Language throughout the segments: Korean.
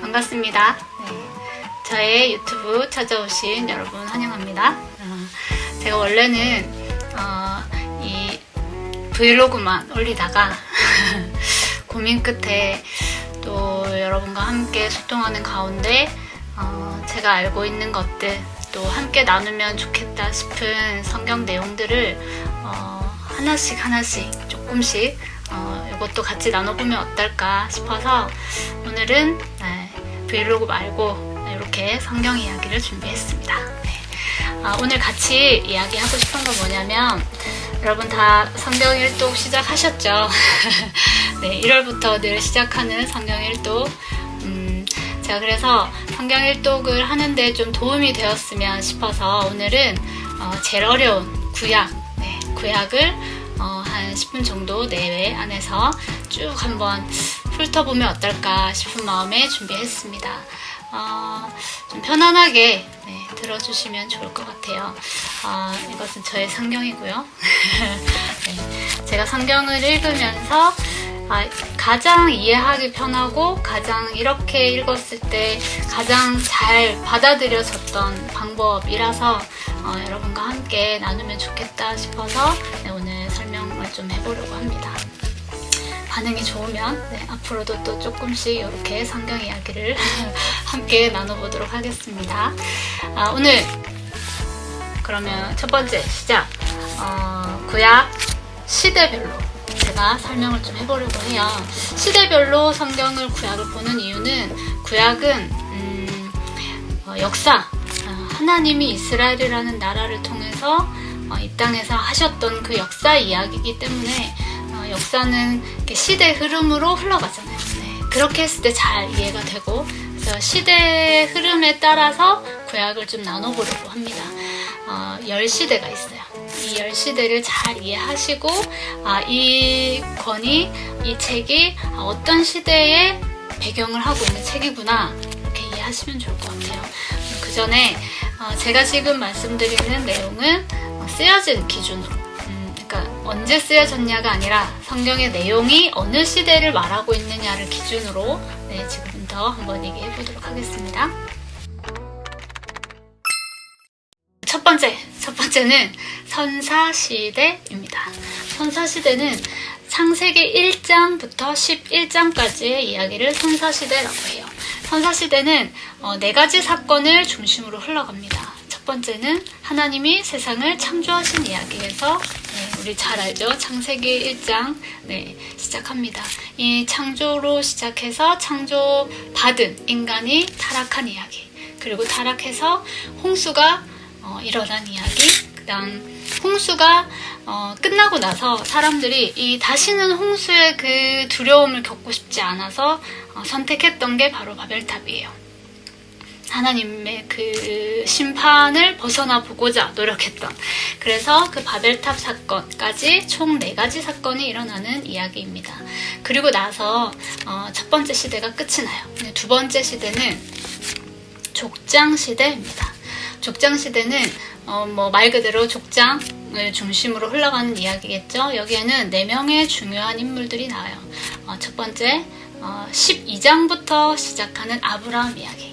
반갑습니다. 네, 저의 유튜브 찾아오신 여러분 환영합니다. 제가 원래는 이 브이로그만 올리다가 고민 끝에 또 여러분과 함께 소통하는 가운데 제가 알고 있는 것들 또 함께 나누면 좋겠다 싶은 성경 내용들을 하나씩 조금씩 이것도 같이 나눠보면 어떨까 싶어서 오늘은 브이로그 말고 이렇게 성경 이야기를 준비했습니다. 오늘 같이 이야기하고 싶은 건 뭐냐면 여러분 다 성경 일독 시작하셨죠? 네, 1월부터 늘 시작하는 성경 일독. 제가 그래서 성경 일독을 하는데 좀 도움이 되었으면 싶어서 오늘은 제일 어려운 구약을 한 10분 정도 내외 안에서 쭉 한번 훑어보면 어떨까 싶은 마음에 준비했습니다. 좀 편안하게 들어주시면 좋을 것 같아요. 이것은 저의 성경이고요. 네, 제가 성경을 읽으면서 가장 이해하기 편하고 가장 이렇게 읽었을 때 가장 잘 받아들여졌던 방법이라서 여러분과 함께 나누면 좋겠다 싶어서 오늘 설명을 좀 해보려고 합니다. 반응이 좋으면 앞으로도 또 조금씩 이렇게 성경 이야기를 함께 나눠보도록 하겠습니다. 오늘 그러면 첫 번째 시작, 구약 시대별로 제가 설명을 좀 해보려고 해요. 시대별로 성경을 구약을 보는 이유는 구약은 역사, 하나님이 이스라엘이라는 나라를 통해서 이 땅에서 하셨던 그 역사 이야기이기 때문에 역사는 시대 흐름으로 흘러가잖아요. 그렇게 했을 때 잘 이해가 되고, 그래서 시대의 흐름에 따라서 구약을 좀 나눠보려고 합니다. 10시대가 있어요. 이 10시대를 잘 이해하시고 이 책이 어떤 시대에 배경을 하고 있는 책이구나 이렇게 이해하시면 좋을 것 같아요. 그 전에 제가 지금 말씀드리는 내용은 쓰여진 기준으로, 그러니까 언제 쓰여졌냐가 아니라 성경의 내용이 어느 시대를 말하고 있느냐를 기준으로 지금부터 한번 얘기해 보도록 하겠습니다. 첫 번째는 선사시대입니다. 선사시대는 창세기 1장부터 11장까지의 이야기를 선사시대라고 해요. 선사시대는 4가지 사건을 중심으로 흘러갑니다. 첫 번째는 하나님이 세상을 창조하신 이야기에서 우리 잘 알죠? 창세기 1장 시작합니다. 이 창조로 시작해서 창조받은 인간이 타락한 이야기, 그리고 타락해서 홍수가 일어난 이야기, 그 다음 홍수가 끝나고 나서 사람들이 다시는 홍수의 그 두려움을 겪고 싶지 않아서 선택했던 게 바로 바벨탑이에요. 하나님의 그 심판을 벗어나 보고자 노력했던, 그래서 그 바벨탑 사건까지 총 4가지 사건이 일어나는 이야기입니다. 그리고 나서 첫 번째 시대가 끝이 나요. 두 번째 시대는 족장시대입니다. 족장시대는 말 그대로 족장을 중심으로 흘러가는 이야기겠죠. 여기에는 4명의 중요한 인물들이 나와요. 첫 번째 12장부터 시작하는 아브라함 이야기.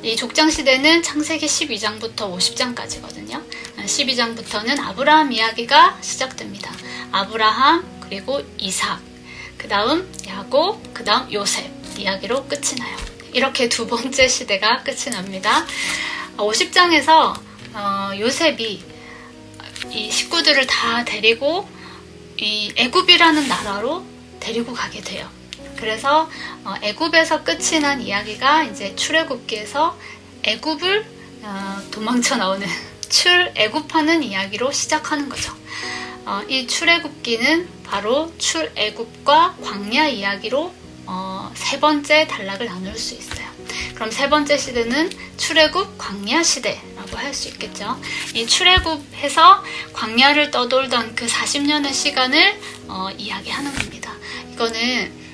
이 족장시대는 창세기 12장부터 50장까지거든요. 12장부터는 아브라함 이야기가 시작됩니다. 아브라함, 그리고 이삭, 그 다음 야곱, 그 다음 요셉 이야기로 끝이 나요. 이렇게 두 번째 시대가 끝이 납니다. 50장에서 요셉이 이 식구들을 다 데리고 이 애굽이라는 나라로 데리고 가게 돼요. 그래서 애굽에서 끝이 난 이야기가 이제 출애굽기에서 애굽을 도망쳐 나오는 출애굽하는 이야기로 시작하는 거죠. 이 출애굽기는 바로 출애굽과 광야 이야기로 세 번째 단락을 나눌 수 있어요. 그럼 세 번째 시대는 출애굽 광야 시대라고 할 수 있겠죠. 이 출애굽해서 광야를 떠돌던 그 40년의 시간을 이야기하는 겁니다. 이거는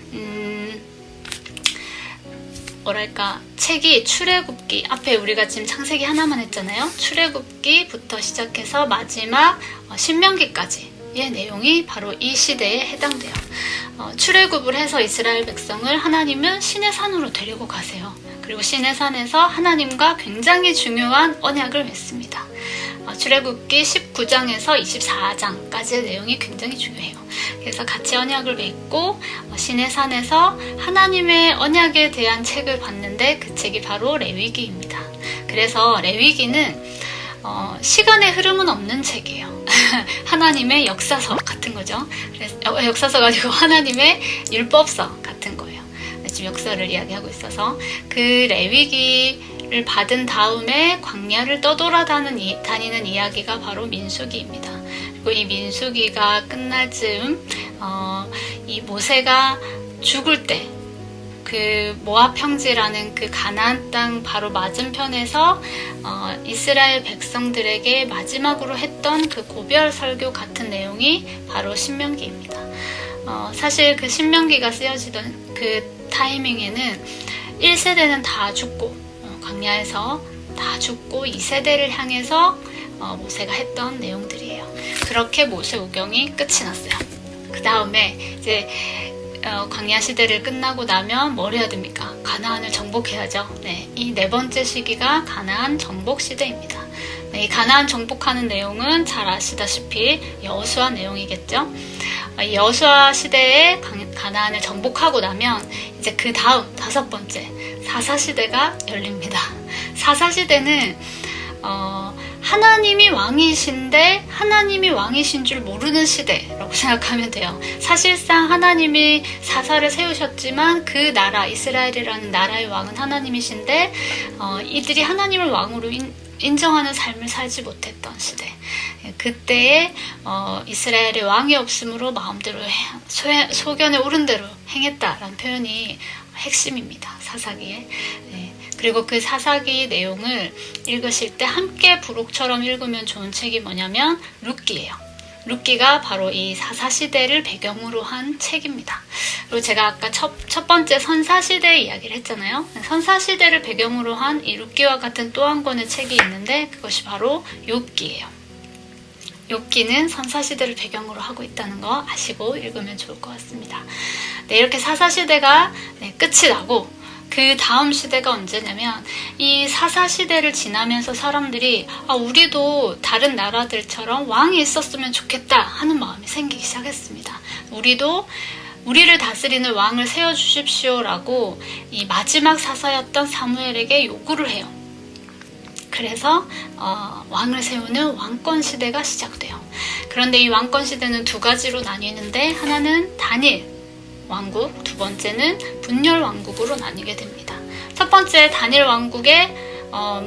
책이 출애굽기, 앞에 우리가 지금 창세기 하나만 했잖아요. 출애굽기부터 시작해서 마지막 신명기까지 내용이 바로 이 시대에 해당돼요. 출애굽을 해서 이스라엘 백성을 하나님은 시내산으로 데리고 가세요. 그리고 시내산에서 하나님과 굉장히 중요한 언약을 맺습니다. 출애굽기 19장에서 24장까지의 내용이 굉장히 중요해요. 그래서 같이 언약을 맺고 시내산에서 하나님의 언약에 대한 책을 봤는데 그 책이 바로 레위기입니다. 그래서 레위기는 시간의 흐름은 없는 책이에요. 하나님의 역사서 같은 거죠. 그래서 역사서가 아니고 하나님의 율법서 같은 거예요. 지금 역사를 이야기하고 있어서 그 레위기를 받은 다음에 광야를 떠돌아다니는 이야기가 바로 민수기입니다. 그리고 이 민수기가 끝날 즈음 이 모세가 죽을 때 그 모압 평지라는 그 가나안 땅 바로 맞은편에서 이스라엘 백성들에게 마지막으로 했던 그 고별 설교 같은 내용이 바로 신명기입니다. 사실 그 신명기가 쓰여지던 그 타이밍에는 1세대는 다 죽고 광야에서 다 죽고 2세대를 향해서 모세가 했던 내용들이에요. 그렇게 모세 오경이 끝이 났어요. 그 다음에 이제 광야 시대를 끝나고 나면 뭘 해야 됩니까? 가나안을 정복해야죠. 네, 이 네 번째 시기가 가나안 정복 시대입니다. 네, 이 가나안 정복하는 내용은 잘 아시다시피 여호수아 내용이겠죠. 여호수아 시대에 가나안을 정복하고 나면 이제 그 다음 다섯 번째 사사시대가 열립니다. 사사시대는 하나님이 왕이신데 하나님이 왕이신 줄 모르는 시대라고 생각하면 돼요. 사실상 하나님이 사사를 세우셨지만 그 나라 이스라엘이라는 나라의 왕은 하나님이신데 이들이 하나님을 왕으로 인정하는 삶을 살지 못했던 시대. 그때에 이스라엘의 왕이 없으므로 마음대로 소견에 오른 대로 행했다라는 표현이 핵심입니다. 사사기에. 네. 그리고 그 사사기 내용을 읽으실 때 함께 부록처럼 읽으면 좋은 책이 뭐냐면 룻기예요. 룻기가 바로 이 사사시대를 배경으로 한 책입니다. 그리고 제가 아까 첫 번째 선사시대 이야기를 했잖아요. 선사시대를 배경으로 한 이 룻기와 같은 또 한 권의 책이 있는데 그것이 바로 욥기예요. 욥기는 선사시대를 배경으로 하고 있다는 거 아시고 읽으면 좋을 것 같습니다. 네, 이렇게 사사시대가 끝이 나고 그 다음 시대가 언제냐면 이 사사시대를 지나면서 사람들이 우리도 다른 나라들처럼 왕이 있었으면 좋겠다 하는 마음이 생기기 시작했습니다. 우리도 우리를 다스리는 왕을 세워주십시오라고 이 마지막 사사였던 사무엘에게 요구를 해요. 그래서 왕을 세우는 왕권 시대가 시작돼요. 그런데 이 왕권 시대는 두 가지로 나뉘는데 하나는 단일 왕국, 두 번째는 분열 왕국으로 나뉘게 됩니다. 첫 번째 단일 왕국의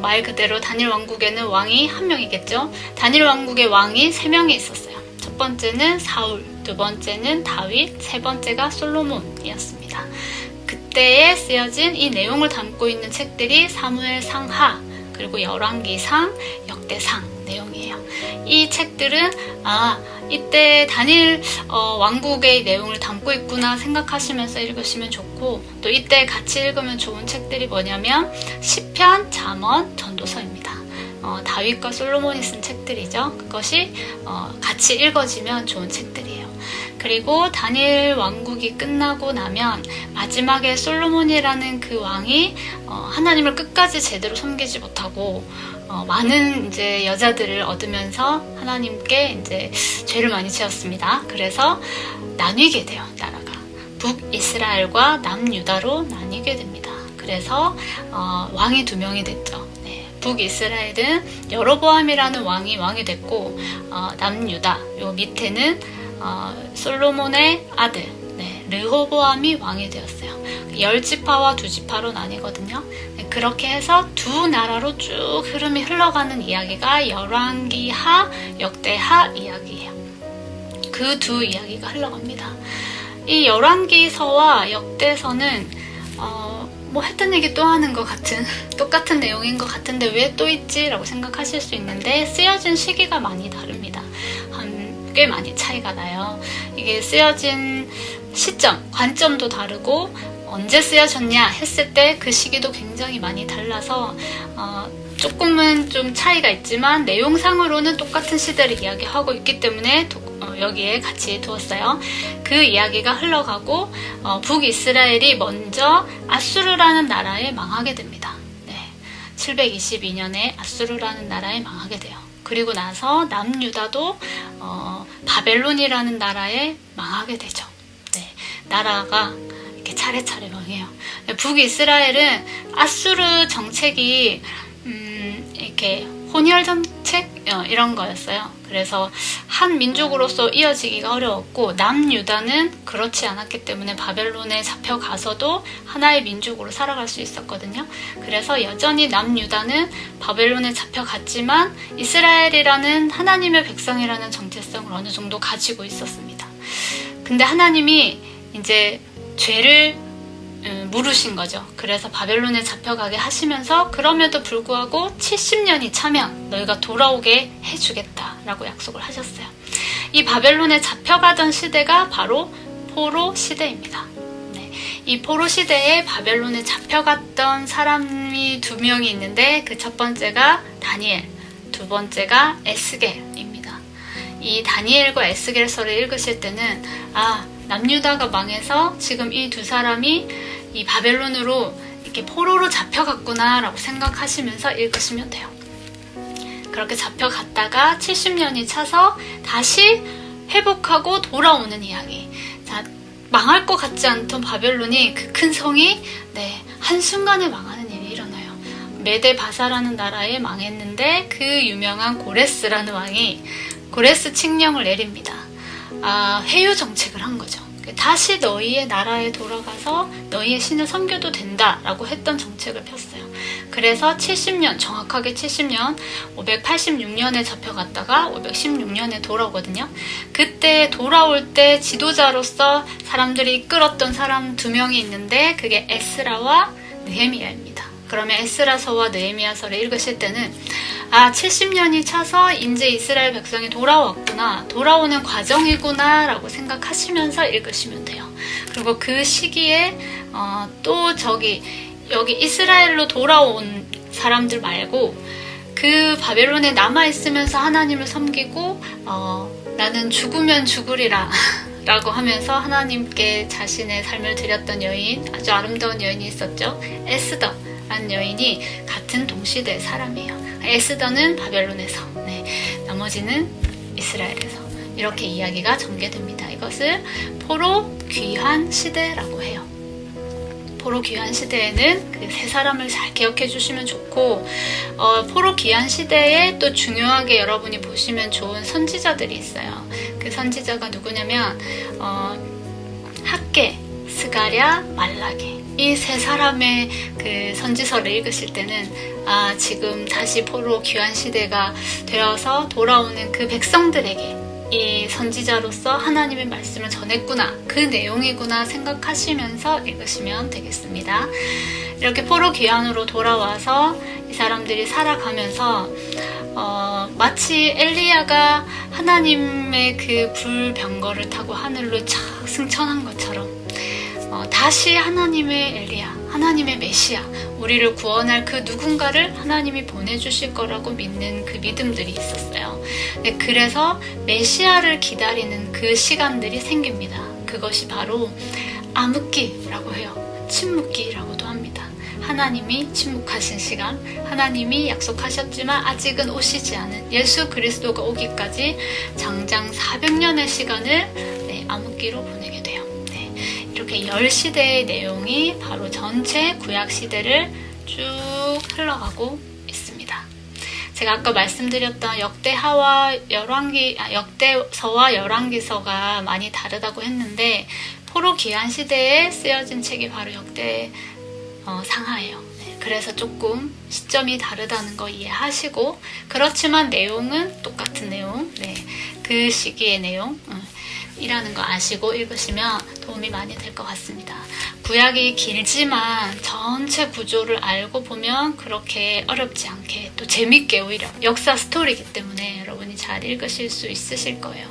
말 그대로 단일 왕국에는 왕이 한 명이겠죠. 단일 왕국의 왕이 세 명이 있었어요. 첫 번째는 사울, 두 번째는 다윗, 세 번째가 솔로몬이었습니다. 그때에 쓰여진 이 내용을 담고 있는 책들이 사무엘 상하, 그리고 열왕기상, 역대상 내용이에요. 이 책들은 이때 단일 왕국의 내용을 담고 있구나 생각하시면서 읽으시면 좋고, 또 이때 같이 읽으면 좋은 책들이 뭐냐면 시편, 잠언, 전도서입니다. 다윗과 솔로몬이 쓴 책들이죠. 그것이 같이 읽어지면 좋은 책들이에요. 그리고 단일 왕국이 끝나고 나면 마지막에 솔로몬이라는 그 왕이 하나님을 끝까지 제대로 섬기지 못하고 많은 이제 여자들을 얻으면서 하나님께 이제 죄를 많이 지었습니다. 그래서 나뉘게 돼요, 나라가. 북이스라엘과 남유다로 나뉘게 됩니다. 그래서 왕이 두 명이 됐죠. 북이스라엘은 여로보암이라는 왕이 됐고, 남유다 요 밑에는 솔로몬의 아들 르호보암이 왕이 되었어요. 10지파와 2지파로 나뉘거든요. 그렇게 해서 두 나라로 쭉 흐름이 흘러가는 이야기가 열왕기하, 역대하 이야기예요. 그 두 이야기가 흘러갑니다. 이 열왕기서와 역대서는 뭐 했던 얘기 또 하는 것 같은 똑같은 내용인 것 같은데 왜 또 있지? 라고 생각하실 수 있는데 쓰여진 시기가 많이 다릅니다. 꽤 많이 차이가 나요. 이게 쓰여진 시점, 관점도 다르고 언제 쓰여졌냐 했을 때 그 시기도 굉장히 많이 달라서 조금은 좀 차이가 있지만 내용상으로는 똑같은 시대를 이야기하고 있기 때문에 여기에 같이 두었어요. 그 이야기가 흘러가고 북이스라엘이 먼저 아수르라는 나라에 망하게 됩니다. 722년에 아수르라는 나라에 망하게 돼요. 그리고 나서 남유다도 바벨론이라는 나라에 망하게 되죠. 나라가 이렇게 차례차례 망해요. 북이스라엘은 아수르 정책이 이렇게 혼혈 정책 이런 거였어요. 그래서 한 민족으로서 이어지기가 어려웠고 남유다는 그렇지 않았기 때문에 바벨론에 잡혀가서도 하나의 민족으로 살아갈 수 있었거든요. 그래서 여전히 남유다는 바벨론에 잡혀갔지만 이스라엘이라는 하나님의 백성이라는 정체성을 어느 정도 가지고 있었습니다. 근데 하나님이 이제 죄를 물으신 거죠. 그래서 바벨론에 잡혀가게 하시면서 그럼에도 불구하고 70년이 차면 너희가 돌아오게 해주겠다라고 약속을 하셨어요. 이 바벨론에 잡혀가던 시대가 바로 포로 시대입니다. 이 포로 시대에 바벨론에 잡혀갔던 사람이 2명이 있는데 그 첫 번째가 다니엘, 두 번째가 에스겔입니다. 이 다니엘과 에스겔서를 읽으실 때는 남유다가 망해서 지금 이 두 사람이 이 바벨론으로 이렇게 포로로 잡혀갔구나 라고 생각하시면서 읽으시면 돼요. 그렇게 잡혀갔다가 70년이 차서 다시 회복하고 돌아오는 이야기. 자, 망할 것 같지 않던 바벨론이 그 큰 성이 한순간에 망하는 일이 일어나요. 메데바사라는 나라에 망했는데 그 유명한 고레스라는 왕이 고레스 칙령을 내립니다. 회유 정책을 한 거죠. 다시 너희의 나라에 돌아가서 너희의 신을 섬겨도 된다라고 했던 정책을 폈어요. 그래서 70년, 정확하게 70년, 586년에 잡혀갔다가 516년에 돌아오거든요. 그때 돌아올 때 지도자로서 사람들이 이끌었던 사람 2명이 있는데 그게 에스라와 느헤미야입니다. 그러면 에스라서와 느헤미야서를 읽으실 때는 70년이 차서 이제 이스라엘 백성이 돌아왔구나, 돌아오는 과정이구나 라고 생각하시면서 읽으시면 돼요. 그리고 그 시기에 또 여기 이스라엘로 돌아온 사람들 말고 그 바벨론에 남아있으면서 하나님을 섬기고 나는 죽으면 죽으리라 라고 하면서 하나님께 자신의 삶을 드렸던 여인, 아주 아름다운 여인이 있었죠. 에스더 라는 여인이 같은 동시대의 사람이에요. 에스더는 바벨론에서, 나머지는 이스라엘에서 이렇게 이야기가 전개됩니다. 이것을 포로 귀환 시대라고 해요. 포로 귀환 시대에는 그 세 사람을 잘 기억해 주시면 좋고, 포로 귀환 시대에 또 중요하게 여러분이 보시면 좋은 선지자들이 있어요. 그 선지자가 누구냐면 학개, 스가랴, 말라기, 이 세 사람의 그 선지서를 읽으실 때는 지금 다시 포로 귀환 시대가 되어서 돌아오는 그 백성들에게 이 선지자로서 하나님의 말씀을 전했구나, 그 내용이구나 생각하시면서 읽으시면 되겠습니다. 이렇게 포로 귀환으로 돌아와서 이 사람들이 살아가면서 마치 엘리야가 하나님의 그 불병거를 타고 하늘로 착 승천한 것처럼 다시 하나님의 엘리야, 하나님의 메시아, 우리를 구원할 그 누군가를 하나님이 보내주실 거라고 믿는 그 믿음들이 있었어요. 그래서 메시아를 기다리는 그 시간들이 생깁니다. 그것이 바로 암흑기라고 해요. 침묵기라고도 합니다. 하나님이 침묵하신 시간, 하나님이 약속하셨지만 아직은 오시지 않은 예수 그리스도가 오기까지 장장 400년의 시간을 암흑기로 보내게 돼요. 이렇게 10시대의 내용이 바로 전체 구약시대를 쭉 흘러가고 있습니다. 제가 아까 말씀드렸던 역대서와 열왕기서가 많이 다르다고 했는데 포로 귀환 시대에 쓰여진 책이 바로 역대상하예요. 그래서 조금 시점이 다르다는 거 이해하시고, 그렇지만 내용은 똑같은 내용, 그 시기의 내용 이라는 거 아시고 읽으시면 도움이 많이 될 것 같습니다. 구약이 길지만 전체 구조를 알고 보면 그렇게 어렵지 않게 또 재밌게, 오히려 역사 스토리이기 때문에 여러분이 잘 읽으실 수 있으실 거예요.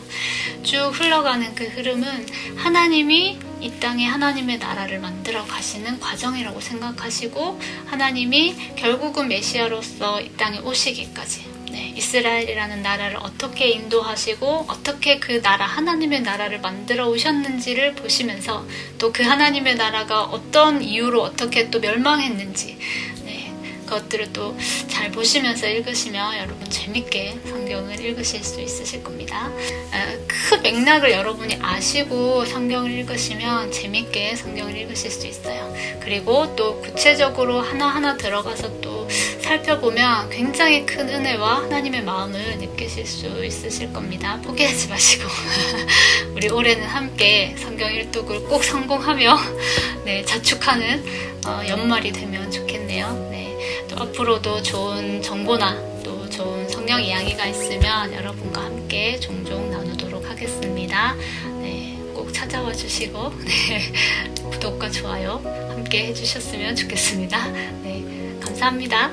쭉 흘러가는 그 흐름은 하나님이 이 땅에 하나님의 나라를 만들어 가시는 과정이라고 생각하시고, 하나님이 결국은 메시아로서 이 땅에 오시기까지 네, 이스라엘이라는 나라를 어떻게 인도하시고 어떻게 그 나라 하나님의 나라를 만들어 오셨는지를 보시면서 또 그 하나님의 나라가 어떤 이유로 어떻게 또 멸망했는지 그것들을 또 잘 보시면서 읽으시면 여러분 재밌게 성경을 읽으실 수 있으실 겁니다. 그 맥락을 여러분이 아시고 성경을 읽으시면 재밌게 성경을 읽으실 수 있어요. 그리고 또 구체적으로 하나하나 들어가서 또 살펴보면 굉장히 큰 은혜와 하나님의 마음을 느끼실 수 있으실 겁니다. 포기하지 마시고 우리 올해는 함께 성경 일독을 꼭 성공하며 자축하는 연말이 되면 좋겠네요. 또 앞으로도 좋은 정보나 또 좋은 성경 이야기가 있으면 여러분과 함께 종종 나누도록 하겠습니다. 꼭 찾아와 주시고 구독과 좋아요 함께 해주셨으면 좋겠습니다. 감사합니다.